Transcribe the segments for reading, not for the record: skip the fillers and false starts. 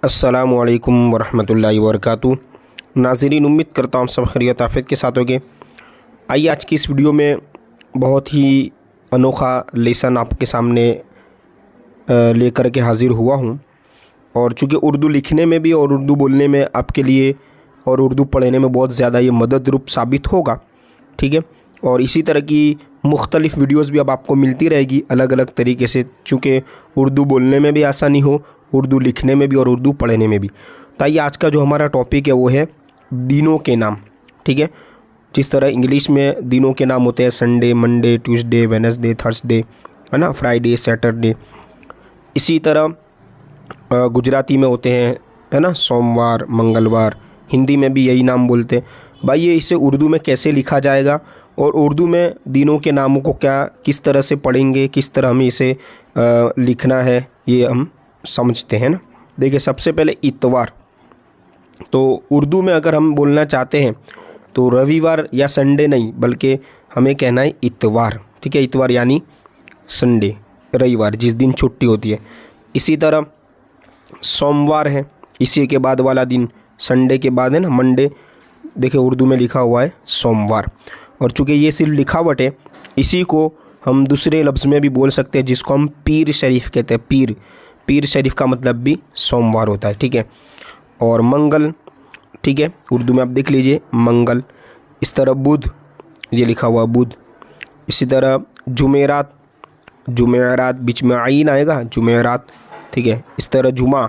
अस्सलामुअलैकुम वरहमतुल्लाहि वबरकातुहू। नाज़रीन, उम्मीद करता हूँ सब खैरियत आफियत के साथ होंगे। आइए आज की इस वीडियो में बहुत ही अनोखा लेसन आपके सामने लेकर के हाज़िर हुआ हूँ। और चूँकि उर्दू लिखने में भी और उर्दू बोलने में आपके लिए और उर्दू पढ़ने में बहुत ज़्यादा ये मदद रूप साबित होगा, ठीक है। और इसी तरह की मुख्तलिफ़ वीडियोस भी अब आपको मिलती रहेगी अलग अलग तरीके से, चूँकि उर्दू बोलने में भी आसानी हो, उर्दू लिखने में भी और उर्दू पढ़ने में भी। तो आइए आज का जो हमारा टॉपिक है वो है दिनों के नाम, ठीक है। जिस तरह इंग्लिश में दिनों के नाम होते हैं Sunday, Monday, Tuesday, Wednesday, Thursday, है ना, फ्राइडे, सैटरडे। इसी तरह गुजराती में होते हैं, है ना, सोमवार, मंगलवार। हिंदी में भी यही नाम बोलते हैं। भाई ये इसे उर्दू में कैसे लिखा जाएगा और उर्दू में दिनों के नामों को किस तरह से पढ़ेंगे, किस तरह हमें इसे लिखना है, ये हम समझते हैं ना। देखिए, सबसे पहले इतवार। तो उर्दू में अगर हम बोलना चाहते हैं तो रविवार या संडे नहीं, बल्कि हमें कहना है इतवार, ठीक है। इतवार यानी संडे, रविवार, जिस दिन छुट्टी होती है। इसी तरह सोमवार है, इसी के बाद वाला दिन, संडे के बाद है ना, मंडे। देखिए उर्दू में लिखा हुआ है सोमवार। और चूँकि ये सिर्फ लिखावट है, इसी को हम दूसरे लफ्ज़ में भी बोल सकते हैं, जिसको हम पीर शरीफ कहते हैं। पीर शरीफ का मतलब भी सोमवार होता है, ठीक है। और मंगल, ठीक है, उर्दू में आप देख लीजिए मंगल। इस तरह बुध, ये लिखा हुआ बुध। इसी तरह जुमेरात, बीच में आइन आएगा, जुमेरात, ठीक है। इस तरह जुमा,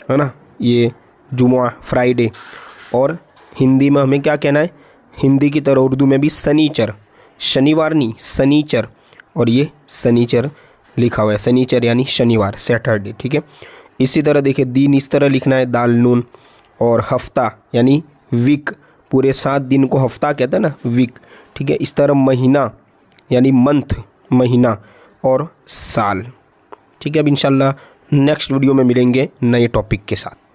है ना, ये जुमा, फ्राइडे। और हिंदी में हमें क्या कहना है, हिंदी की तरह उर्दू में भी शनिचर, शनिवार नहीं शनिचर। और ये शनिचर लिखा हुआ है, शनिचर यानी शनिवार, सैटरडे, ठीक है। इसी तरह देखिए दिन इस तरह लिखना है, दाल नून। और हफ्ता यानी वीक, पूरे 7 दिन को हफ्ता कहते हैं ना, वीक, ठीक है। इस तरह महीना यानी मंथ, महीना। और साल, ठीक है। अब इंशाल्लाह नेक्स्ट वीडियो में मिलेंगे नए टॉपिक के साथ।